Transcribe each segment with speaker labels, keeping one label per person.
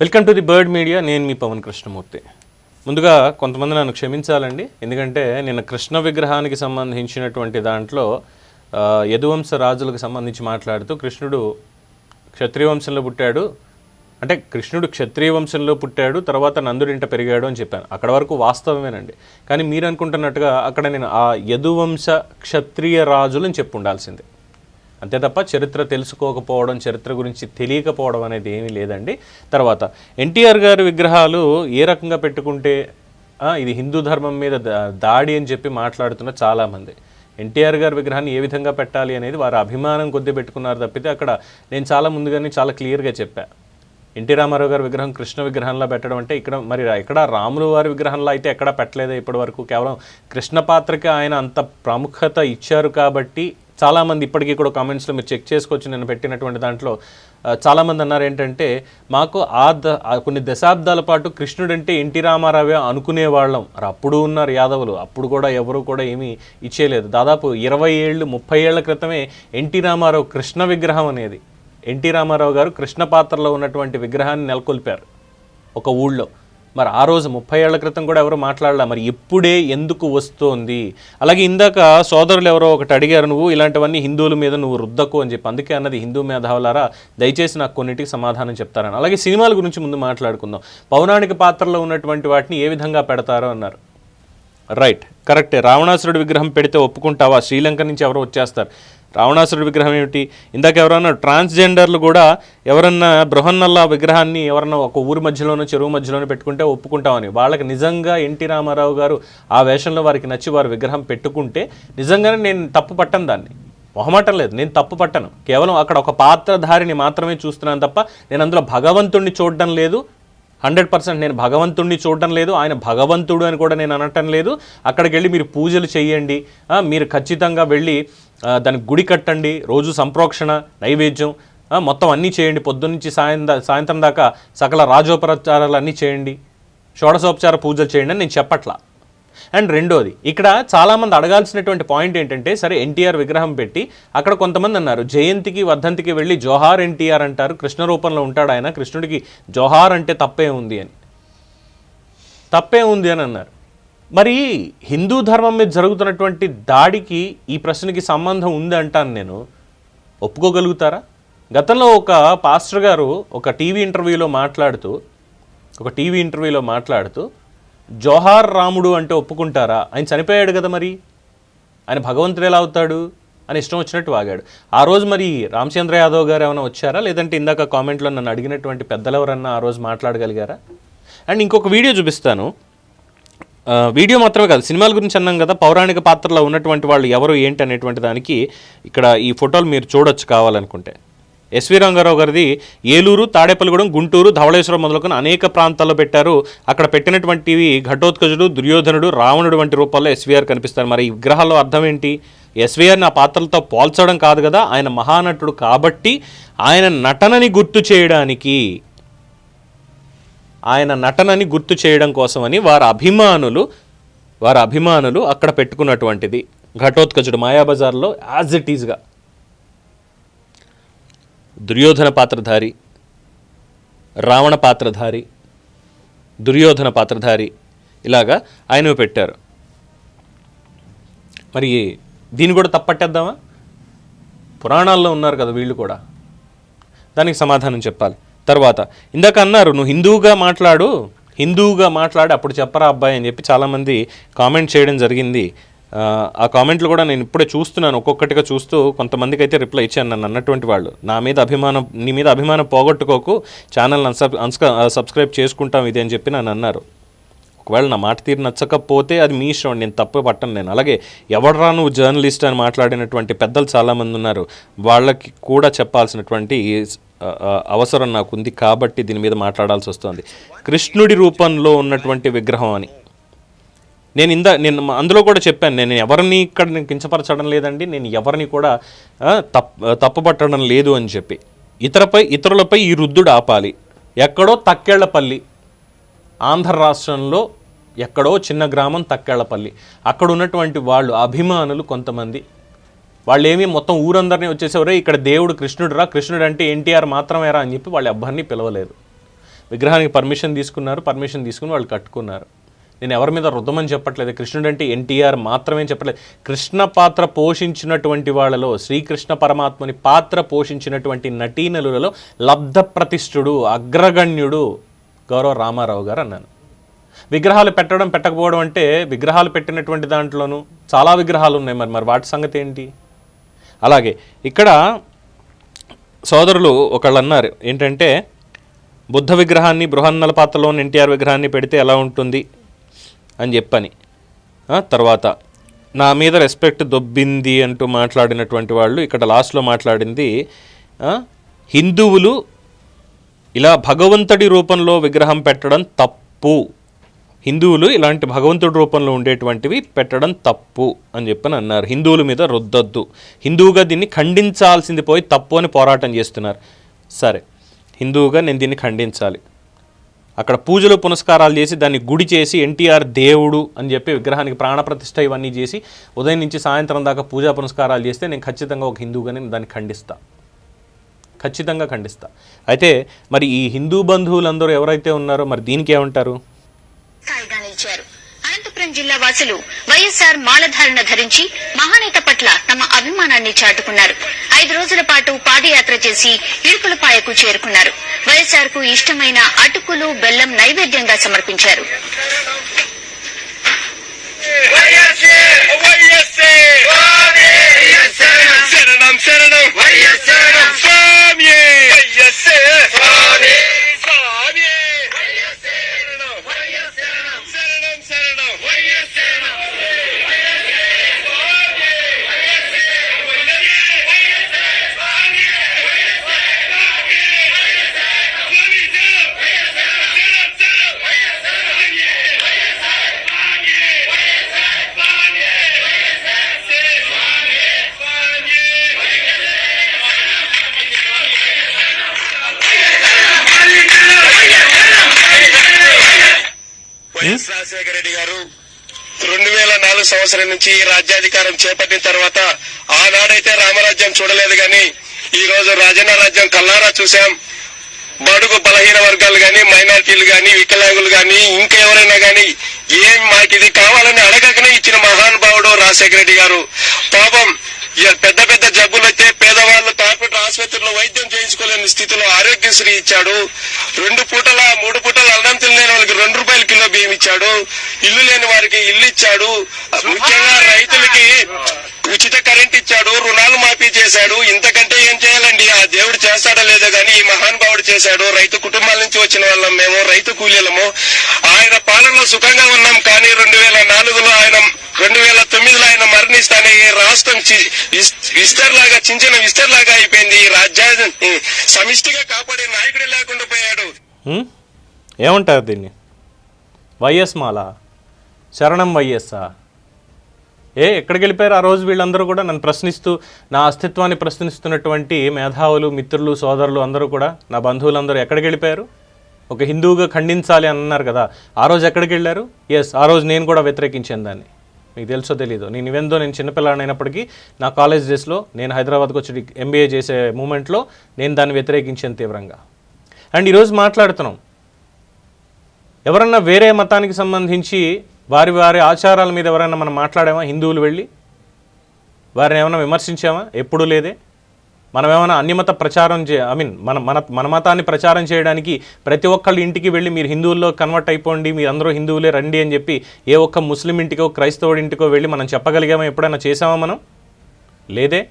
Speaker 1: Welcome to the bird media. నేను మీ పవన్ కృష్ణమూర్తి. ముందుగా కొంతమంది నన్ను క్షమించాలండి, ఎందుకంటే నేను కృష్ణ విగ్రహానికి సంబంధించినటువంటి దాంట్లో యదువంశ రాజులకు సంబంధించి మాట్లాడుతూ కృష్ణుడు క్షత్రియ వంశంలో పుట్టాడు, అంటే కృష్ణుడు క్షత్రియ వంశంలో పుట్టాడు, తర్వాత నందుడింట పెరిగాడు అని చెప్పాను. అక్కడ వరకు వాస్తవమేనండి. కానీ మీరు అనుకుంటున్నట్టుగా అక్కడ నేను ఆ యదువంశ క్షత్రియ రాజులని చెప్పు ఉండాల్సిందే, అంతే తప్ప చరిత్ర తెలుసుకోకపోవడం, చరిత్ర గురించి తెలియకపోవడం అనేది ఏమీ లేదండి. తర్వాత ఎన్టీఆర్ గారి విగ్రహాలు ఏ రకంగా పెట్టుకుంటే ఇది హిందూ ధర్మం మీద దాడి అని చెప్పి మాట్లాడుతున్న చాలామంది, ఎన్టీఆర్ గారి విగ్రహాన్ని ఏ విధంగా పెట్టాలి అనేది వారి అభిమానం కొద్దీ పెట్టుకున్నారు తప్పితే అక్కడ నేను చాలా ముందుగానే చాలా క్లియర్గా చెప్పా. ఎన్టీ రామారావు గారి విగ్రహం కృష్ణ విగ్రహంలో పెట్టడం అంటే ఇక్కడ రాములు వారి విగ్రహంలో అయితే ఎక్కడా పెట్టలేదే ఇప్పటి వరకు. కేవలం కృష్ణ పాత్రకి ఆయన అంత ప్రాముఖ్యత ఇచ్చారు కాబట్టి చాలామంది ఇప్పటికీ కూడా కామెంట్స్లో మీరు చెక్ చేసుకోవచ్చు. నేను పెట్టినటువంటి దాంట్లో చాలామంది అన్నారు ఏంటంటే, మాకు కొన్ని దశాబ్దాల పాటు కృష్ణుడు అంటే ఎన్టీ రామారావే అనుకునేవాళ్ళం. అప్పుడు ఉన్నారు యాదవులు, అప్పుడు కూడా ఎవరు కూడా ఏమీ ఇచ్చేయలేదు. దాదాపు 20 ఏళ్ళు 30 ఏళ్ల క్రితమే ఎన్టీ రామారావు కృష్ణ విగ్రహం అనేది, ఎన్టీ రామారావు గారు కృష్ణ పాత్రలో ఉన్నటువంటి విగ్రహాన్ని నెలకొల్పారు ఒక ఊళ్ళో. మరి ఆ రోజు 30 ఏళ్ల క్రితం కూడా ఎవరు మాట్లాడలే. మరి ఇప్పుడే ఎందుకు వస్తోంది? అలాగే ఇందాక సోదరులు ఎవరో ఒకటి అడిగారు, నువ్వు ఇలాంటివన్నీ హిందువుల మీద నువ్వు రుద్దకు అని చెప్పి. అందుకే అన్నది హిందూ మేధావులారా దయచేసి నాకు కొన్నిటికి సమాధానం చెప్తారని. అలాగే సినిమాల గురించి ముందు మాట్లాడుకుందాం. పౌరాణిక పాత్రలో ఉన్నటువంటి వాటిని ఏ విధంగా పెడతారో అన్నారు. రైట్, కరెక్టే. రావణాసురుడి విగ్రహం పెడితే ఒప్పుకుంటావా? శ్రీలంక నుంచి ఎవరో వచ్చేస్తారు. రావణాసురుడి విగ్రహం ఏమిటి? ఇందాక ఎవరన్నా ట్రాన్స్జెండర్లు కూడా ఎవరన్నా బృహన్నల్లా విగ్రహాన్ని ఎవరన్నా ఒక ఊరి మధ్యలోనో చెరువు మధ్యలోనో పెట్టుకుంటే ఒప్పుకుంటామని. వాళ్ళకి నిజంగా ఎన్టీ రామారావు గారు ఆ వేషంలో వారికి నచ్చి వారి విగ్రహం పెట్టుకుంటే నిజంగానే నేను తప్పు పట్టను, దాన్ని మొహమాటం లేదు, నేను తప్పు పట్టను. కేవలం అక్కడ ఒక పాత్రధారిని మాత్రమే చూస్తున్నాను తప్ప నేను అందులో భగవంతుణ్ణి చూడడం లేదు. 100% నేను భగవంతుణ్ణి చూడడం లేదు, ఆయన భగవంతుడు అని కూడా నేను అనటం లేదు. అక్కడికి వెళ్ళి మీరు పూజలు చేయండి, మీరు ఖచ్చితంగా వెళ్ళి దానికి గుడి కట్టండి, రోజు సంప్రోక్షణ నైవేద్యం మొత్తం అన్నీ చేయండి, పొద్దున్నుంచి సాయంత్రం దాకా సకల రాజోపచారాలు అన్నీ చేయండి, షోడశోపచార పూజలు చేయండి అని నేను చెప్పట్లా. అండ్ రెండోది, ఇక్కడ చాలామంది అడగాల్సినటువంటి పాయింట్ ఏంటంటే, సరే ఎన్టీఆర్ విగ్రహం పెట్టి అక్కడ కొంతమంది అన్నారు జయంతికి వర్ధంతికి వెళ్ళి జోహార్ ఎన్టీఆర్ అంటారు, కృష్ణ రూపంలో ఉంటాడు ఆయన, కృష్ణుడికి జోహార్ అంటే తప్పే ఉంది అని అన్నారు. మరి హిందూ ధర్మం మీద జరుగుతున్నటువంటి దాడికి ఈ ప్రశ్నకి సంబంధం ఉంది అంటాను నేను. ఒప్పుకోగలుగుతారా? గతంలో ఒక పాస్టర్ గారు ఒక టీవీ ఇంటర్వ్యూలో మాట్లాడుతూ జోహార్ రాముడు అంటే ఒప్పుకుంటారా? ఆయన చనిపోయాడు కదా, మరి ఆయన భగవంతుడు ఎలా అవుతాడు అని ఇష్టం వచ్చినట్టు వాగాడు. ఆ రోజు మరి రామచంద్ర యాదవ్ గారు ఏమైనా వచ్చారా? లేదంటే ఇందాక కామెంట్లో నన్ను అడిగినటువంటి పెద్దలు ఎవరన్నా ఆ రోజు మాట్లాడగలిగారా? అండ్ ఇంకొక వీడియో చూపిస్తాను. వీడియో మాత్రమే కాదు, సినిమాల గురించి అన్నాం కదా, పౌరాణిక పాత్రలో ఉన్నటువంటి వాళ్ళు ఎవరు ఏంటి అనేటువంటి దానికి ఇక్కడ ఈ ఫోటోలు మీరు చూడొచ్చు కావాలనుకుంటే. ఎస్వి రంగారావు గారిది ఏలూరు, తాడేపల్లిగూడెం, గుంటూరు, ధవళేశ్వరం మొదలుకొని అనేక ప్రాంతాల్లో పెట్టారు. అక్కడ పెట్టినటువంటివి ఘటోత్కచుడు, దుర్యోధనుడు, రావణుడు వంటి రూపాల్లో ఎస్వీఆర్ కనిపిస్తారు. మరి ఈ విగ్రహాల్లో అర్థం ఏంటి? ఎస్వీఆర్ని ఆ పాత్రలతో పోల్చడం కాదు కదా, ఆయన మహానటుడు కాబట్టి ఆయన నటనని గుర్తు చేయడం కోసమని వారి అభిమానులు అక్కడ పెట్టుకున్నటువంటిది ఘటోత్కచుడు మాయాబజార్లో యాజ్ ఇట్ ఈజ్గా. దుర్యోధన పాత్రధారి, రావణ పాత్రధారి, దుర్యోధన పాత్రధారి, ఇలాగా ఆయనవి పెట్టారు. మరి దీన్ని కూడా తప్పట్టేద్దామా? పురాణాల్లో ఉన్నారు కదా వీళ్ళు కూడా, దానికి సమాధానం చెప్పాలి. తర్వాత ఇందాక అన్నారు నువ్వు హిందువుగా మాట్లాడు అప్పుడు చెప్పరా అబ్బాయి అని చెప్పి చాలామంది కామెంట్ చేయడం జరిగింది. ఆ కామెంట్లు కూడా నేను ఇప్పుడే చూస్తున్నాను, ఒక్కొక్కటిగా చూస్తూ కొంతమందికి అయితే రిప్లై ఇచ్చాను. నన్ను అన్నటువంటి వాళ్ళు, నీ మీద అభిమానం పోగొట్టుకోకు, ఛానల్ని సబ్స్క్రైబ్ చేసుకుంటాం ఇది అని చెప్పి నన్ను అన్నారు. ఒకవేళ నా మాట తీరు నచ్చకపోతే అది మీ ఇష్టం, నేను తప్పు పట్టను నేను. అలాగే ఎవడరా నువ్వు జర్నలిస్ట్ అని మాట్లాడినటువంటి పెద్దలు చాలామంది ఉన్నారు, వాళ్ళకి కూడా చెప్పాల్సినటువంటి అవసరం నాకు ఉంది కాబట్టి దీని మీద మాట్లాడాల్సి వస్తుంది. కృష్ణుడి రూపంలో ఉన్నటువంటి విగ్రహం అని నేను అందులో కూడా చెప్పాను, నేను ఎవరిని ఇక్కడ నేను కించపరచడం లేదండి, నేను ఎవరిని కూడా తప్పుపట్టడం లేదు అని చెప్పి. ఇతరులపై ఈ రుద్దుడు ఆపాలి. ఎక్కడో తక్కెళ్లపల్లి, ఆంధ్ర రాష్ట్రంలో ఎక్కడో చిన్న గ్రామం తక్కెళ్లపల్లి, అక్కడ ఉన్నటువంటి వాళ్ళు అభిమానులు కొంతమంది, వాళ్ళు ఏమీ మొత్తం ఊరందరినీ వచ్చేసేవరే ఇక్కడ దేవుడు కృష్ణుడు అంటే ఎన్టీఆర్ మాత్రమేరా అని చెప్పి వాళ్ళు ఎవ్వరిని పిలవలేదు. విగ్రహానికి పర్మిషన్ తీసుకుని వాళ్ళు కట్టుకున్నారు. నేను ఎవరి మీద రుద్దమని చెప్పట్లేదు. కృష్ణుడు అంటే ఎన్టీఆర్ మాత్రమే చెప్పట్లేదు. కృష్ణ పాత్ర పోషించినటువంటి వాళ్ళలో, శ్రీకృష్ణ పరమాత్మని పాత్ర పోషించినటువంటి నటీనలులలో లబ్ధ ప్రతిష్ఠుడు, అగ్రగణ్యుడు గౌరవ రామారావు గారు అన్నాను. విగ్రహాలు పెట్టడం పెట్టకపోవడం అంటే, విగ్రహాలు పెట్టినటువంటి దాంట్లోనూ చాలా విగ్రహాలు ఉన్నాయి, మరి వాటి సంగతి ఏంటి? అలాగే ఇక్కడ సోదరులు ఒకళ్ళు అన్నారు ఏంటంటే, బుద్ధ విగ్రహాన్ని బృహన్నల పాత్రలోని ఎన్టీఆర్ విగ్రహాన్ని పెడితే ఎలా ఉంటుంది అని చెప్పని. తర్వాత నా మీద రెస్పెక్ట్ దొబ్బింది అంటూ మాట్లాడినటువంటి వాళ్ళు ఇక్కడ లాస్ట్లో మాట్లాడింది, హిందువులు ఇలా భగవంతుడి రూపంలో విగ్రహం పెట్టడం తప్పు, హిందువులు ఇలాంటి భగవంతుడి రూపంలో ఉండేటువంటివి పెట్టడం తప్పు అని చెప్పని అన్నారు. హిందువుల మీద రుద్దొద్దు, హిందువుగా దీన్ని ఖండించాల్సింది పోయి తప్పు అని పోరాటం చేస్తున్నారు. సరే, హిందువుగా నేను దీన్ని ఖండించాలి. అక్కడ పూజలు పునస్కారాలు చేసి దాన్ని గుడి చేసి ఎన్టీఆర్ దేవుడు అని చెప్పి విగ్రహానికి ప్రాణప్రతిష్ఠ ఇవన్నీ చేసి ఉదయం నుంచి సాయంత్రం దాకా పూజా పునస్కారాలు చేస్తే నేను ఖచ్చితంగా ఒక హిందువుగానే దాన్ని ఖచ్చితంగా ఖండిస్తా. అయితే మరి ఈ హిందూ బంధువులందరూ ఎవరైతే ఉన్నారో మరి దీనికి ఏమంటారు?
Speaker 2: అనంతపురం జిల్లా వాసులు వైఎస్ఆర్ మాలధారణ ధరించి మహానేత పట్ల తమ అభిమానాన్ని చాటుకున్నారు. 5 రోజుల పాటు పాదయాత్ర చేసి ఇడుపులపాయకు చేరుకున్నారు. వైఎస్ఆర్ కు ఇష్టమైన అటుకులు, బెల్లం నైవేద్యంగా సమర్పించారు.
Speaker 3: రాజశేఖర రెడ్డి గారు 2004 సంవత్సరం నుంచి రాజ్యాధికారం చేపట్టిన తర్వాత ఆనాడైతే రామరాజ్యం చూడలేదు, కానీ ఈ రోజు రాజన్న రాజ్యం కల్లారా చూశాం. బడుగు బలహీన వర్గాలు గాని, మైనారిటీలు గాని, వికలాంగులు గాని, ఇంకెవరైనా గాని ఏం మాకు ఇది కావాలని అడగకనే ఇచ్చిన మహానుభావుడు రాజశేఖర రెడ్డి గారు. పాపం పెద్ద పెద్ద జబ్బులు అయితే పేదవాళ్ళు కార్పొరేట్ ఆసుపత్రిలో వైద్యం చేయించుకోలేని స్థితిలో ఆరోగ్యశ్రీ ఇచ్చాడు. 2 పూటల 3 పూటల అన్నం తినలేని వాళ్ళకి 2 రూపాయల కిలో బియ్యం ఇచ్చాడు. ఇల్లు లేని వారికి ఇల్లు ఇచ్చాడు. ముఖ్యంగా రైతులకి ఉచిత కరెంట్ ఇచ్చాడు. రుణాలు మాఫీ చేశాడు. ఇంతకంటే ఏం చేయాలండి? ఆ దేవుడు చేస్తాడో లేదో గానీ ఈ మహానుభావుడు చేశాడు. రైతు కుటుంబాల నుంచి వచ్చిన వాళ్ళం మేము, రైతు కూలీలము. ఆయన పాలనలో సుఖంగా ఉన్నాం. కానీ 2004లో ఆయన 2009లో ఆయన మరణిస్తానే ఈ రాష్ట్రం విస్తర్లాగా చించిన విస్తర్లాగా అయిపోయింది. ఈ రాజ్యాన్ని సమిష్టిగా కాపాడే నాయకుడే లేకుండా పోయాడు.
Speaker 1: ఏమంటారు దీన్ని? వైఎస్ మాల శరణం వైఎస్ఆ ఎక్కడికి వెళ్ళిపోయారు ఆ రోజు? వీళ్ళందరూ కూడా నన్ను ప్రశ్నిస్తూ, నా అస్తిత్వాన్ని ప్రశ్నిస్తున్నటువంటి మేధావులు, మిత్రులు, సోదరులు అందరూ కూడా, నా బంధువులందరూ ఎక్కడికి వెళ్ళిపోయారు? ఒక హిందువుగా ఖండించాలి అన్నారు కదా, ఆ రోజు ఎక్కడికి వెళ్ళారు? ఆ రోజు నేను కూడా వ్యతిరేకించాను దాన్ని. మీకు తెలుసో తెలీదు, నేను చిన్నపిల్లాడినప్పటికీ నా కాలేజ్ డేస్లో నేను హైదరాబాద్కి వచ్చి MBA చేసే మూమెంట్లో నేను దాన్ని వ్యతిరేకించాను తీవ్రంగా. అండ్ ఈరోజు మాట్లాడుతున్నాం, ఎవరన్నా వేరే మతానికి సంబంధించి వారి వారి ఆచారాల మీద ఎవరైనా మనం మాట్లాడామా? హిందువులు వెళ్ళి వారిని ఏమైనా విమర్శించామా? ఎప్పుడూ లేదే. మనం ఏమైనా అన్యమత ప్రచారం మన మతాన్ని ప్రచారం చేయడానికి ప్రతి ఒక్కళ్ళ ఇంటికి వెళ్ళి మీరు హిందువుల్లో కన్వర్ట్ అయిపోండి, మీరు అందరూ హిందువులే రండి అని చెప్పి ఏ ఒక్క ముస్లిం ఇంటికో క్రైస్తవుడి ఇంటికో వెళ్ళి మనం చెప్పగలిగామా? ఎప్పుడైనా చేసామా? మనం లేదే.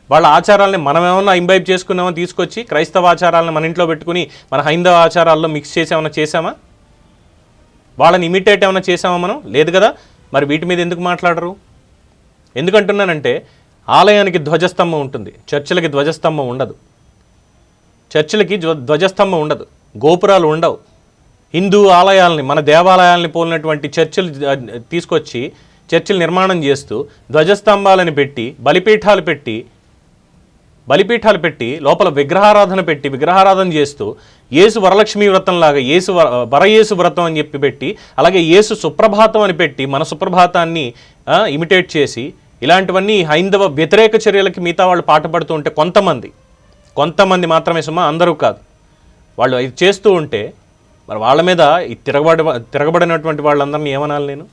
Speaker 1: వాళ్ళ ఆచారాలని మనం ఏమన్నా ఇంబైబ్ చేసుకున్నామో తీసుకొచ్చి క్రైస్తవ ఆచారాలను మన ఇంట్లో పెట్టుకుని మన హైందవ ఆచారాల్లో మిక్స్ చేసామన్నా చేసామా? వాళ్ళని ఇమిటేట్ ఏమైనా చేసామా మనం? లేదు కదా. మరి వీటి మీద ఎందుకు మాట్లాడరు? ఎందుకంటున్నానంటే, ఆలయానికి ధ్వజస్తంభం ఉంటుంది, చర్చిలకి ధ్వజస్తంభం ఉండదు. ధ్వజస్తంభం ఉండదు, గోపురాలు ఉండవు. హిందూ ఆలయాలని, మన దేవాలయాలని పోలినటువంటి చర్చిలు తీసుకొచ్చి చర్చిలు నిర్మాణం చేస్తూ ధ్వజస్తంభాలను పెట్టి బలిపీఠాలు పెట్టి లోపల విగ్రహారాధన చేస్తూ యేసు వరలక్ష్మీ వ్రతంలాగా వరయేసు వ్రతం అని చెప్పి పెట్టి, అలాగే యేసు సుప్రభాతం అని పెట్టి మన సుప్రభాతాన్ని ఇమిటేట్ చేసి, ఇలాంటివన్నీ హైందవ వ్యతిరేక చర్యలకి మిగతా వాళ్ళు పాటుపడుతూ ఉంటే కొంతమంది మాత్రమే సుమా, అందరూ కాదు, వాళ్ళు ఇది చేస్తూ ఉంటే మరి వాళ్ళ మీద ఈ తిరగబడినటువంటి వాళ్ళందరినీ ఏమనాలి నేను?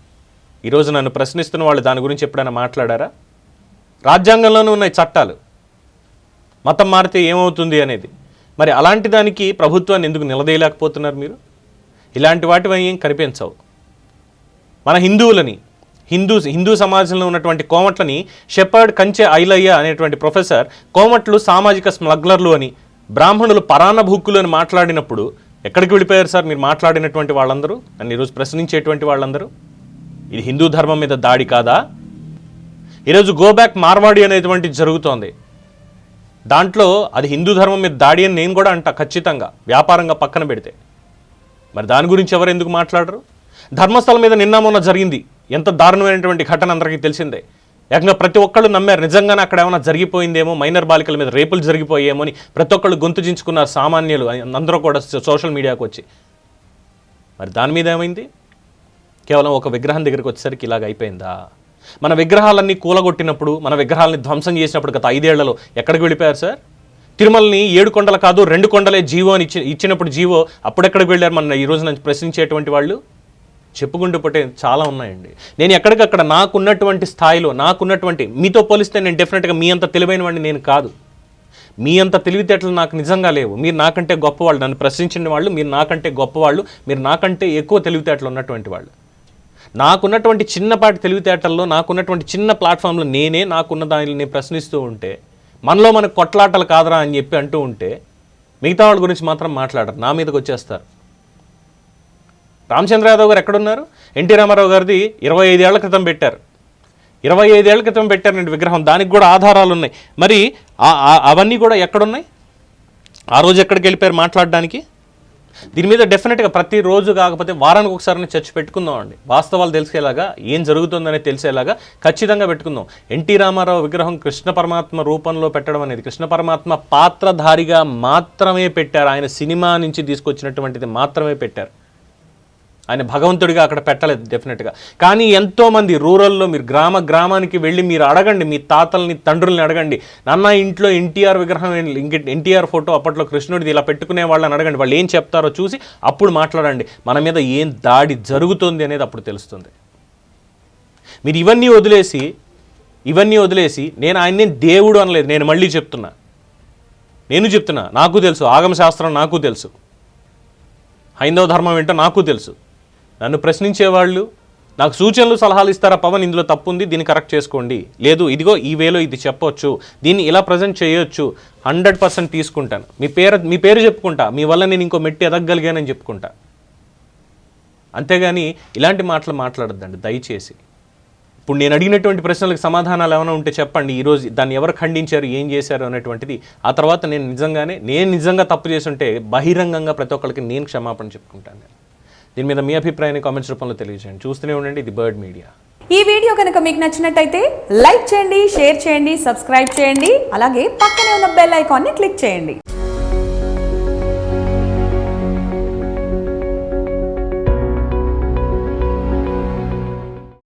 Speaker 1: ఈరోజు నన్ను ప్రశ్నిస్తున్న వాళ్ళు దాని గురించి ఎప్పుడైనా మాట్లాడారా? రాజ్యాంగంలోనే ఉన్నాయి చట్టాలు, మతం మారితే ఏమవుతుంది అనేది. మరి అలాంటి దానికి ప్రభుత్వాన్ని ఎందుకు నిలదీయలేకపోతున్నారు మీరు? ఇలాంటి వాటివి ఏం కనిపించవు. మన హిందువులని, హిందూ సమాజంలో ఉన్నటువంటి కోమట్లని షెపర్డ్ కంచె ఐలయ్య అనేటువంటి ప్రొఫెసర్ కోమట్లు సామాజిక స్మగ్లర్లు అని, బ్రాహ్మణులు పరాన్నభూక్కులు అని మాట్లాడినప్పుడు ఎక్కడికి వెళ్ళిపోయారు సార్ మీరు మాట్లాడినటువంటి వాళ్ళందరూ, నన్ను ఈరోజు ప్రశ్నించేటువంటి వాళ్ళందరూ? ఇది హిందూ ధర్మం మీద దాడి కాదా? ఈరోజు గోబ్యాక్ మార్వాడి అనేటువంటి జరుగుతోంది, దాంట్లో అది హిందూ ధర్మం మీద దాడి అని నేను కూడా అంటా ఖచ్చితంగా, వ్యాపారంగా పక్కన పెడితే. మరి దాని గురించి ఎవరు ఎందుకు మాట్లాడరు? ధర్మస్థలం మీద నిన్న మొన్న జరిగింది, ఎంత దారుణమైనటువంటి ఘటన అందరికీ తెలిసిందే. ఏకంగా ప్రతి ఒక్కళ్ళు నమ్మారు నిజంగానే అక్కడ ఏమైనా జరిగిపోయిందేమో, మైనర్ బాలికల మీద రేపులు జరిగిపోయేమో అని ప్రతి ఒక్కళ్ళు గొంతుజించుకున్నారు సామాన్యులు అందరూ కూడా సోషల్ మీడియాకు వచ్చి. మరి దాని మీద ఏమైంది? కేవలం ఒక విగ్రహం దగ్గరికి వచ్చేసరికి ఇలాగ అయిపోయిందా? మన విగ్రహాలన్నీ కూలగొట్టినప్పుడు, మన విగ్రహాలని ధ్వంసం చేసినప్పుడు గత 5 ఏళ్లలో ఎక్కడికి వెళ్ళిపోయారు సార్? తిరుమలని 7 కొండలు కాదు 2 కొండలే జీవో అని ఇచ్చినప్పుడు జీవో అప్పుడెక్కడికి వెళ్ళారు మన ఈ రోజు నుంచి ప్రశ్నించేటువంటి వాళ్ళు? చెప్పుకుంటూ పోతే చాలా ఉన్నాయండి. నేను ఎక్కడికక్కడ నాకున్నటువంటి స్థాయిలో, నాకున్నటువంటి, మీతో పోలిస్తే నేను డెఫినెట్గా మీ అంత తెలివైన వాడిని నేను కాదు. మీ అంత తెలివితేటలు నాకు నిజంగా లేవు. మీరు నాకంటే గొప్పవాళ్ళు, నన్ను ప్రశ్నించిన వాళ్ళు మీరు నాకంటే గొప్పవాళ్ళు, మీరు నాకంటే ఎక్కువ తెలివితేటలు ఉన్నటువంటి వాళ్ళు. నాకున్నటువంటి చిన్నపాటి తెలివితేటల్లో, నాకున్నటువంటి చిన్న ప్లాట్ఫామ్లో నాకున్న దానిని నేను ప్రశ్నిస్తూ ఉంటే, మనలో మనకు కొట్లాటలు కాదరా అని చెప్పి అంటూ ఉంటే, మిగతా వాళ్ళ గురించి మాత్రం మాట్లాడరు, నా మీదకి వచ్చేస్తారు. రామచంద్ర యాదవ్ గారు ఎక్కడున్నారు? ఎన్టీ రామారావు గారిది 25 ఏళ్ల క్రితం పెట్టారు, 25 ఏళ్ల క్రితం పెట్టారండి విగ్రహం, దానికి కూడా ఆధారాలు ఉన్నాయి. మరి అవన్నీ కూడా ఎక్కడున్నాయి? ఆ రోజు ఎక్కడికి వెళ్ళిపోయారు మాట్లాడడానికి? దీని మీద డెఫినెట్గా ప్రతిరోజు కాకపోతే వారానికి ఒకసారి చర్చ పెట్టుకుందాం అండి. వాస్తవాలు తెలిసేలాగా, ఏం జరుగుతుందనే తెలిసేలాగా ఖచ్చితంగా పెట్టుకుందాం. ఎన్టీ రామారావు విగ్రహం కృష్ణ పరమాత్మ రూపంలో పెట్టడం అనేది, కృష్ణ పరమాత్మ పాత్రధారిగా మాత్రమే పెట్టారు. ఆయన సినిమా నుంచి తీసుకొచ్చినటువంటిది మాత్రమే పెట్టారు, ఆయన భగవంతుడిగా అక్కడ పెట్టలేదు డెఫినెట్గా. కానీ ఎంతోమంది రూరల్లో, మీరు గ్రామానికి వెళ్ళి మీరు అడగండి, మీ తాతల్ని తండ్రుల్ని అడగండి, నాన్న ఇంట్లో ఎన్టీఆర్ విగ్రహం, ఎన్టీఆర్ ఫోటో అప్పట్లో కృష్ణుడిది ఇలా పెట్టుకునే వాళ్ళని అడగండి, వాళ్ళు ఏం చెప్తారో చూసి అప్పుడు మాట్లాడండి. మన మీద ఏం దాడి జరుగుతుంది అనేది అప్పుడు తెలుస్తుంది. మీరు ఇవన్నీ వదిలేసి నేను ఆయన్ని దేవుడు అనలేదు. నేను మళ్ళీ చెప్తున్నా, నాకు తెలుసు, ఆగమశాస్త్రం నాకు తెలుసు, హైందవ ధర్మం ఏంటో నాకు తెలుసు. నన్ను ప్రశ్నించేవాళ్ళు నాకు సూచనలు సలహాలు ఇస్తారా, పవన్ ఇందులో తప్పు ఉంది, దీన్ని కరెక్ట్ చేసుకోండి, లేదు ఇదిగో ఈ వేలో ఇది చెప్పొచ్చు, దీన్ని ఇలా ప్రజెంట్ చేయొచ్చు, 100% తీసుకుంటాను. మీ పేరు చెప్పుకుంటా, మీ వల్ల నేను ఇంకో మెట్టి ఎదగగలిగానని చెప్పుకుంటా. అంతేగాని ఇలాంటి మాటలు మాట్లాడొద్దండి దయచేసి. ఇప్పుడు నేను అడిగినటువంటి ప్రశ్నలకు సమాధానాలు ఏమైనా ఉంటే చెప్పండి, ఈరోజు దాన్ని ఎవరు ఖండించారు, ఏం చేశారు అనేటువంటిది. ఆ తర్వాత నేను నిజంగా తప్పు చేసి ఉంటే బహిరంగంగా ప్రతి ఒక్కరికి నేను క్షమాపణ చెప్పుకుంటాను. దీని మీద మీ అభిప్రాయాన్ని కామెంట్స్ రూపంలో తెలియజేయండి. చూస్తూనే ఉండండి ది బర్డ్ మీడియా.
Speaker 4: ఈ వీడియో కనుక మీకు నచ్చినట్టయితే లైక్ చేయండి, షేర్ చేయండి, సబ్స్క్రైబ్ చేయండి, అలాగే పక్కనే ఉన్న బెల్ ఐకాన్ని క్లిక్ చేయండి.